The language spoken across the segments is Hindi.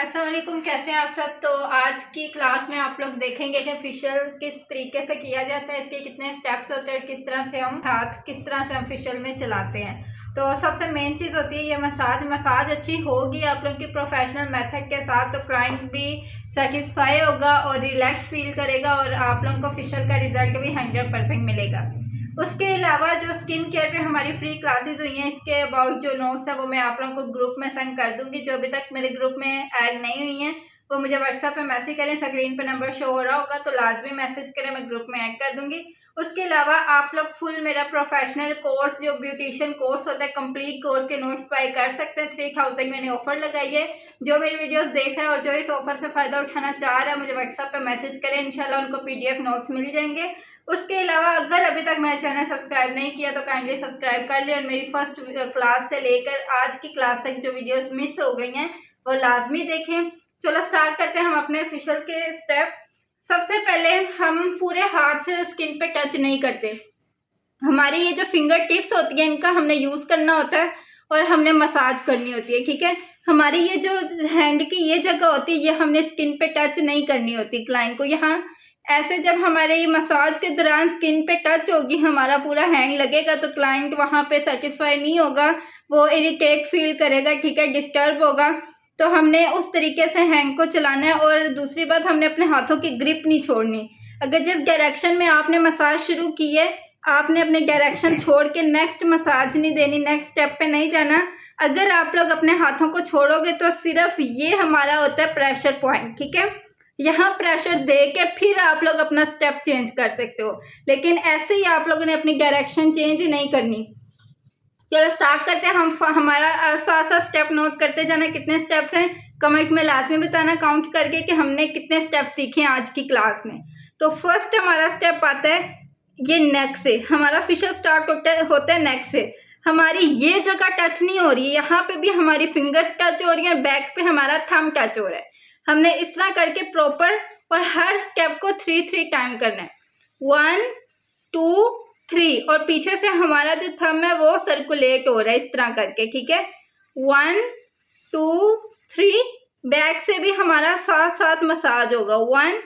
अस्सलाम वालेकुम, कैसे हैं आप सब। तो आज की क्लास में आप लोग देखेंगे कि फेशियल किस तरीके से किया जाता है, इसके कितने स्टेप्स होते हैं, किस तरह से हम फेशियल में चलाते हैं। तो सबसे मेन चीज़ होती है ये मसाज अच्छी होगी आप लोग की प्रोफेशनल मेथड के साथ, तो क्लाइंट भी सेटिस्फाई होगा और रिलैक्स फील करेगा और आप लोगों को फेशियल का रिजल्ट भी 100% मिलेगा। उसके अलावा जो स्किन केयर पे हमारी फ्री क्लासेस हुई हैं, इसके अबाउट जो नोट्स है वो मैं आप लोगों को ग्रुप में सेंड कर दूंगी। जो अभी तक मेरे ग्रुप में ऐड नहीं हुई हैं वो मुझे व्हाट्सएप पे मैसेज करें, स्क्रीन पे नंबर शो हो रहा होगा तो लाजमी मैसेज करें, मैं ग्रुप में ऐड कर दूंगी। उसके अलावा आप लोग फुल मेरा प्रोफेशनल कोर्स जो ब्यूटिशियन कोर्स होता है कंप्लीट कोर्स के नोट्स बाय कर सकते हैं। 3000 मैंने ऑफर लगाई है। जो मेरी वीडियोस देख रहे हैं और जो इस ऑफर से फ़ायदा उठाना चाह रहा है मुझे व्हाट्सएप पे मैसेज करें, इंशाल्लाह उनको PDF नोट्स मिल जाएंगे। उसके अलावा अगर अभी तक मेरा चैनल सब्सक्राइब नहीं किया तो काइंडली सब्सक्राइब कर ले और मेरी फर्स्ट क्लास से लेकर आज की क्लास तक जो वीडियोस मिस हो गई हैं वो लाजमी देखें। चलो स्टार्ट करते हैं हम अपने फेशियल के स्टेप। सबसे पहले हम पूरे हाथ स्किन पे टच नहीं करते। हमारी ये जो फिंगर टिप्स होती है इनका हमने यूज़ करना होता है और हमने मसाज करनी होती है, ठीक है। हमारी ये जो हैंड की ये जगह होती है ये हमने स्किन पे टच नहीं करनी होती क्लाइंट को। यहाँ ऐसे जब हमारे ये मसाज के दौरान स्किन पे टच होगी, हमारा पूरा हैंड लगेगा तो क्लाइंट वहाँ पे सेटिस्फाई नहीं होगा, वो इरिटेट फील करेगा, ठीक है, डिस्टर्ब होगा। तो हमने उस तरीके से हैंड को चलाना है। और दूसरी बात, हमने अपने हाथों की ग्रिप नहीं छोड़नी। अगर जिस डायरेक्शन में आपने मसाज शुरू की है आपने अपने डायरेक्शन छोड़ के नेक्स्ट मसाज नहीं देनी, नेक्स्ट स्टेप पे नहीं जाना। अगर आप लोग अपने हाथों को छोड़ोगे तो सिर्फ ये हमारा होता है प्रेशर पॉइंट, ठीक है। यहाँ प्रेशर दे के फिर आप लोग अपना स्टेप चेंज कर सकते हो, लेकिन ऐसे ही आप लोगों ने अपनी डायरेक्शन चेंज नहीं करनी। चलो स्टार्ट करते हैं। हम हमारा साथ साथ स्टेप नोट करते जाना। कितने स्टेप्स हैं कमेंट में लाजमी बताना काउंट करके कि हमने कितने स्टेप सीखे आज की क्लास में। तो फर्स्ट हमारा स्टेप आता है ये नेक से। हमारा फेशियल स्टार्ट होता है नेक से। हमारी ये जगह टच नहीं हो रही है, यहाँ पे भी हमारी फिंगर्स टच हो रही है, बैक पे हमारा थंब टच हो रहा है। हमने इस तरह करके प्रॉपर और हर स्टेप को 3 टाइम करना है। 1 2 3 और पीछे से हमारा जो थंब है वो सर्कुलेट हो रहा है इस तरह करके, ठीक है। 1 2 3 बैक से भी हमारा साथ साथ मसाज होगा 1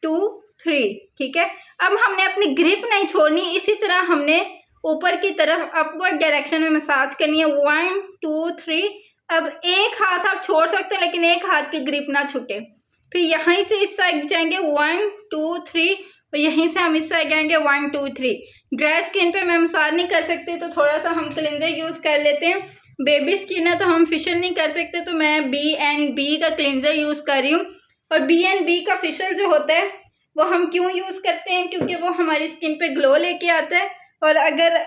2 3, ठीक है। अब हमने अपनी ग्रिप नहीं छोड़नी, इसी तरह हमने ऊपर की तरफ अपवर्ड डायरेक्शन में मसाज करनी है 1 2 3। अब एक हाथ आप छोड़ सकते हैं लेकिन एक हाथ की ग्रिप ना छूटे। फिर यहीं से इस साइड जाएंगे 1 2 3 और यहीं से हम इस साइड जाएंगे 1 2 3। ड्राई स्किन पे मैं मसाज नहीं कर सकती तो थोड़ा सा हम क्लींजर यूज़ कर लेते हैं। बेबी स्किन है तो हम फेशियल नहीं कर सकते तो मैं B&B का क्लींजर यूज़ कर रही हूँ। और B&B का फेशियल जो होता है वो हम क्यों यूज़ करते हैं, क्योंकि वो हमारी स्किन पे ग्लो लेके आता है। और अगर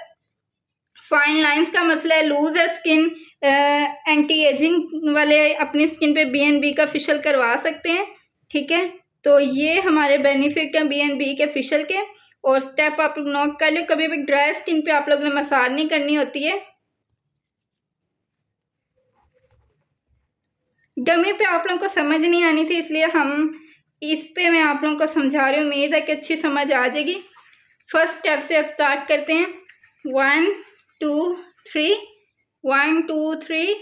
फाइन लाइंस का मसला है, लूज है स्किन, एंटी एजिंग वाले अपनी स्किन पे B&B का फेशियल करवा सकते हैं, ठीक है। तो ये हमारे बेनिफिट हैं B&B के फेशियल के। और स्टेप आप लोग नोट कर लें, कभी भी ड्राई स्किन पे आप लोगों ने मसाज नहीं करनी होती है। डमी पे आप लोगों को समझ नहीं आनी थी इसलिए हम इस पे मैं आप लोगों को समझा रही हूँ, उम्मीद है कि अच्छी समझ आ जाएगी। फर्स्ट स्टेप से अब स्टार्ट करते हैं 1 2 3 1 2 3।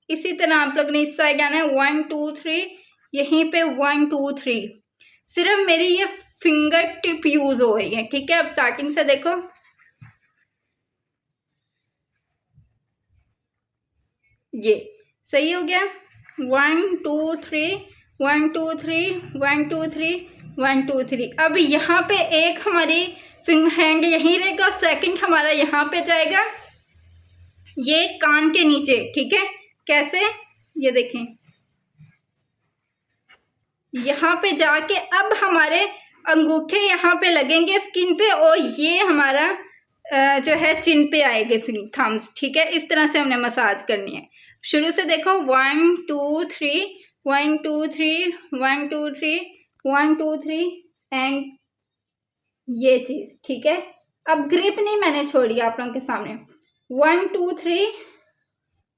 इसी तरह आप लोग ने इस साइड आना है 1 2 3, यहीं पे 1 2 3। सिर्फ मेरी ये फिंगर टिप यूज हो रही है, ठीक है। अब स्टार्टिंग से देखो, ये सही हो गया 1 2 3 1 2 3 1 2 3 1 2 3। अब यहाँ पे एक हमारी हैंड यहीं रहेगा, सेकंड हमारा यहाँ पे जाएगा, ये कान के नीचे, ठीक है। कैसे, ये देखें, यहाँ पे जाके अब हमारे अंगूठे यहाँ पे लगेंगे स्किन पे और ये हमारा जो है चिन पे आएंगे थम्स, ठीक है। इस तरह से हमने मसाज करनी है। शुरू से देखो 1 2 3 1 2 3 1 2 3 1 2 3 एंड ये चीज़, ठीक है। अब ग्रिप नहीं मैंने छोड़ी आप लोगों के सामने 1 2 3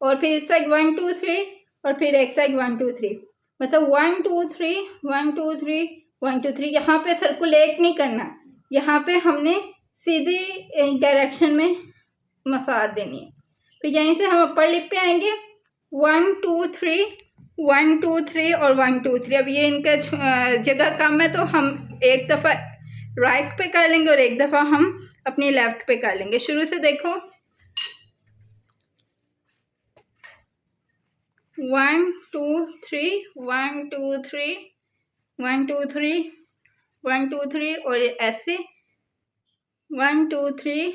और फिर इस साइड 1 2 3 और फिर एक साइड 1 2 3, मतलब 1 2 3 1 2 3 1 2 3। यहाँ पे सर्कुलेट नहीं करना, यहाँ पे हमने सीधी डायरेक्शन में मसाज देनी है। फिर यहीं से हम अपर लिप पे आएंगे 1 2 3 1 2 3 और 1 2 3। अब ये इनका जगह कम है तो हम एक दफ़ा राइट पे कर लेंगे और एक दफ़ा हम अपनी लेफ्ट पे कर लेंगे। शुरू से देखो 1 2 3 1 2 3 1 2 3 1 2 3 और ऐसे 1 2 3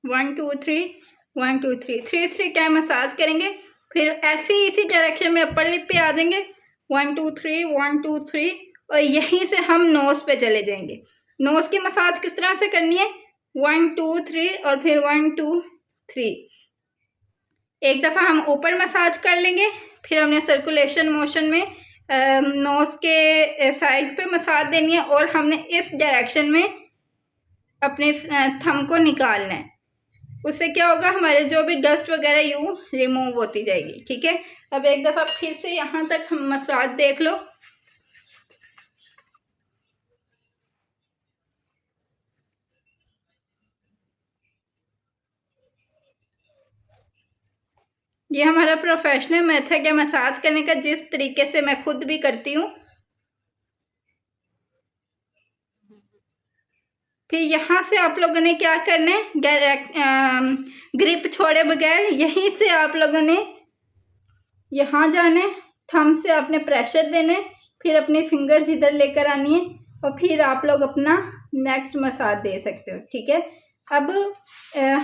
1 2 3 1 2 3 3 3 क्या मसाज करेंगे, फिर ऐसे ही इसी डायरेक्शन में अपर लिप पे आ जाएंगे 1 2 3 1 2 3 और यहीं से हम नोज पे चले जाएंगे। नोज की मसाज किस तरह से करनी है 1 2 3 और फिर 1 2 3। एक दफ़ा हम ऊपर मसाज कर लेंगे, फिर हमने सर्कुलेशन मोशन में नोज के साइड पे मसाज देनी है और हमने इस डायरेक्शन में अपने थंब को निकालना है। उससे क्या होगा हमारे जो भी डस्ट वगैरह यूं रिमूव होती जाएगी। ठीक है, अब एक दफ़ा फिर से यहाँ तक हम मसाज देख लो। ये हमारा प्रोफेशनल मेथड है मसाज करने का, जिस तरीके से मैं खुद भी करती हूँ। फिर यहाँ से आप लोगों ने क्या करना है, डायरेक्ट ग्रिप छोड़े बगैर यहीं से आप लोगों ने यहाँ जाना है, थंब से आपने प्रेशर देना है, फिर अपनी फिंगर्स इधर लेकर आनी है और फिर आप लोग अपना नेक्स्ट मसाज दे सकते हो। ठीक है, अब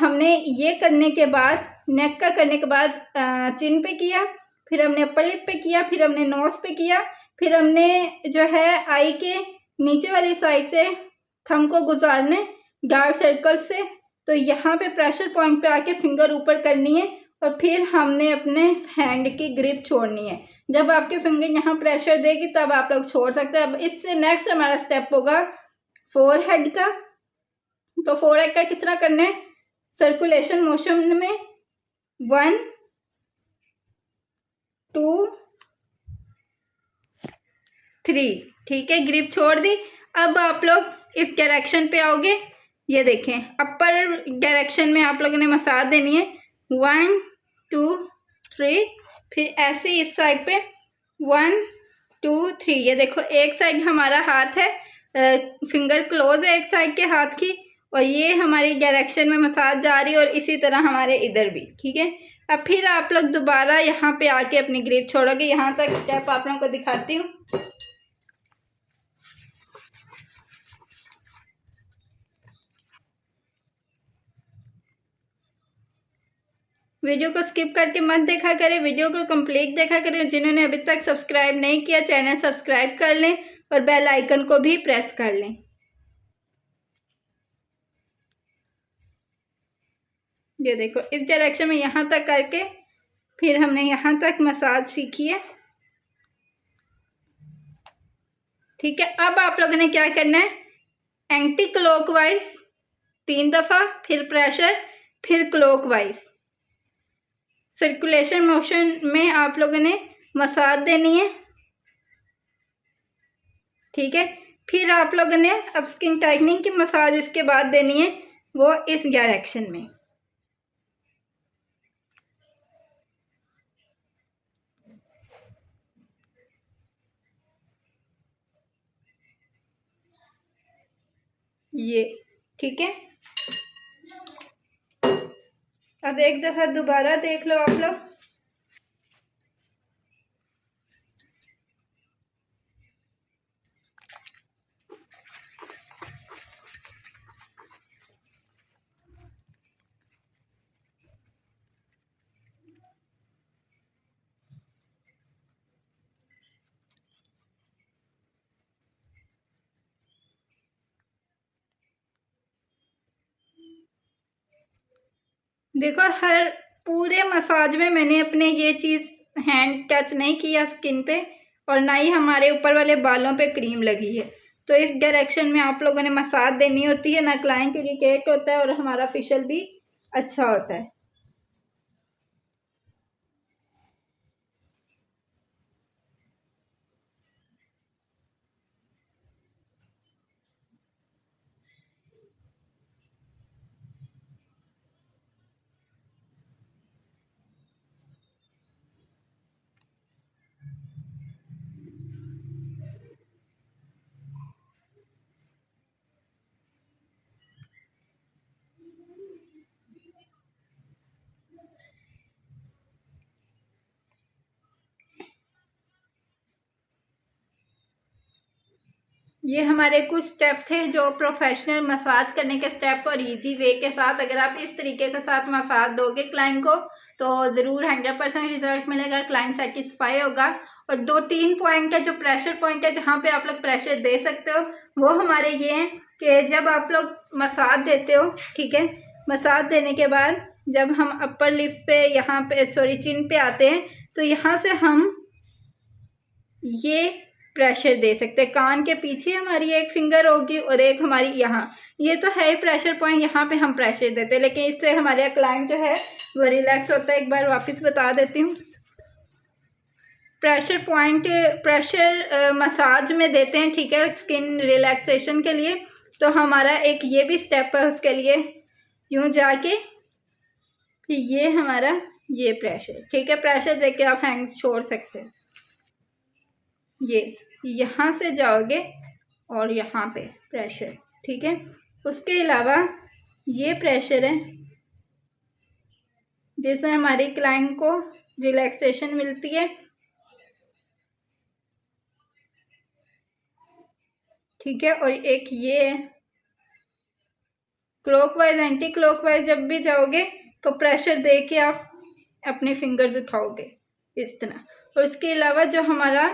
हमने ये करने के बाद नेक का करने के बाद चिन पे किया, फिर हमने अपर लिप पे किया, फिर हमने नोज पे किया, फिर हमने जो है आई के नीचे वाली साइड से थंब को गुजारने डार्क सर्कल से, तो यहाँ पे प्रेशर पॉइंट पे आके फिंगर ऊपर करनी है और फिर हमने अपने हैंड की ग्रिप छोड़नी है। जब आपके फिंगर यहाँ प्रेशर देगी तब आप लोग छोड़ सकते हैं। अब इससे नेक्स्ट हमारा स्टेप होगा फोरहेड का। तो फोरहेड का किस तरह करना है, सर्कुलेशन मोशन में 1 2 3। ठीक है, ग्रिप छोड़ दी। अब आप लोग इस डायरेक्शन पे आओगे, ये देखें अपर डायरेक्शन में आप लोगों ने मसाज देनी है 1 2 3, फिर ऐसे इस साइड पे 1 2 3। ये देखो एक साइड हमारा हाथ है, फिंगर क्लोज है एक साइड के हाथ की और ये हमारी डायरेक्शन में मसाज जा रही है और इसी तरह हमारे इधर भी। ठीक है, अब फिर आप लोग दोबारा यहाँ पे आके अपनी ग्रिप छोड़ोगे। यहाँ तक स्टेप आप लोगों को दिखाती हूँ। वीडियो को स्किप करके मत देखा करें, वीडियो को कंप्लीट देखा करें। जिन्होंने अभी तक सब्सक्राइब नहीं किया चैनल सब्सक्राइब कर लें और बेल आइकन को भी प्रेस कर लें। ये देखो इस डायरेक्शन में यहाँ तक करके फिर हमने यहाँ तक मसाज सीखी है। ठीक है, अब आप लोगों ने क्या करना है, एंटी क्लॉकवाइज 3 दफ़ा, फिर प्रेशर, फिर क्लॉकवाइज सर्कुलेशन मोशन में आप लोगों ने मसाज देनी है। ठीक है, फिर आप लोगों ने अब स्किन टाइटनिंग की मसाज इसके बाद देनी है, वो इस डायरेक्शन में। ये ठीक है, अब एक दफ़ा दोबारा देख लो आप लोग। देखो हर पूरे मसाज में मैंने अपने ये चीज़ हैंड टच नहीं किया स्किन पे और ना ही हमारे ऊपर वाले बालों पे क्रीम लगी है। तो इस डायरेक्शन में आप लोगों ने मसाज देनी होती है, ना क्लाइंट इरिटेट होता है और हमारा फेशियल भी अच्छा होता है। ये हमारे कुछ स्टेप थे जो प्रोफेशनल मसाज करने के स्टेप और इजी वे के साथ अगर आप इस तरीके के साथ मसाज दोगे क्लाइंट को तो ज़रूर 100% रिजल्ट मिलेगा, क्लाइंट सेटिस्फाई होगा। और 2-3 पॉइंट है जो प्रेशर पॉइंट है जहाँ पे आप लोग प्रेशर दे सकते हो वो हमारे ये हैं कि जब आप लोग मसाज देते हो, ठीक है, मसाज देने के बाद जब हम अपर लिप्स पे यहाँ पे चिन पे आते हैं तो यहाँ से हम ये प्रेशर दे सकते हैं। कान के पीछे हमारी एक फिंगर होगी और एक हमारी यहाँ, ये तो है ही प्रेशर पॉइंट, यहाँ पे हम प्रेशर देते हैं, लेकिन इससे हमारे क्लाइंट जो है वो रिलैक्स होता है। एक बार वापस बता देती हूँ, प्रेशर पॉइंट प्रेशर मसाज में देते हैं, ठीक है, स्किन रिलैक्सेशन के लिए। तो हमारा एक ये भी स्टेप है उसके लिए, यूँ जाके फिर ये हमारा ये प्रेशर, ठीक है, प्रेशर दे के आप हैंग छोड़ सकते हैं। ये यहाँ से जाओगे और यहाँ पे प्रेशर, ठीक है। उसके अलावा ये प्रेशर है जिससे हमारी क्लाइंट को रिलैक्सेशन मिलती है, ठीक है। और एक ये है क्लॉकवाइज एंटी क्लॉकवाइज, जब भी जाओगे तो प्रेशर दे के आप अपने फिंगर्स उठाओगे इस तरह। और इसके अलावा जो हमारा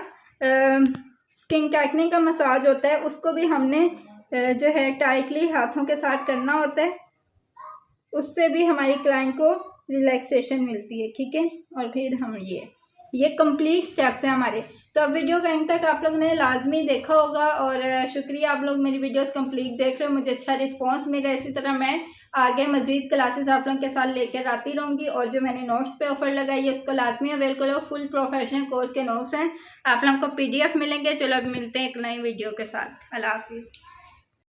स्किन टाइटनिंग का मसाज होता है उसको भी हमने जो है टाइटली हाथों के साथ करना होता है, उससे भी हमारी क्लाइंट को रिलैक्सेशन मिलती है, ठीक है। और फिर हम ये कंप्लीट स्टेप्स हैं हमारे। तो अब वीडियो का एंड तक आप लोग ने लाजमी देखा होगा और शुक्रिया, आप लोग मेरी वीडियोस कंप्लीट देख रहे हो, मुझे अच्छा रिस्पांस मिला। इसी तरह मैं आगे मज़ीद क्लासेस आप लोगों के साथ लेकर आती रहूँगी। और जो मैंने नोट्स पे ऑफर लगाई है उसको लाजमी अवेल करो, फुल प्रोफेशनल कोर्स के नोट्स हैं, आप लोगों को PDF मिलेंगे। चलो अब मिलते हैं एक नई वीडियो के साथ। अल्लाह हाफिज़।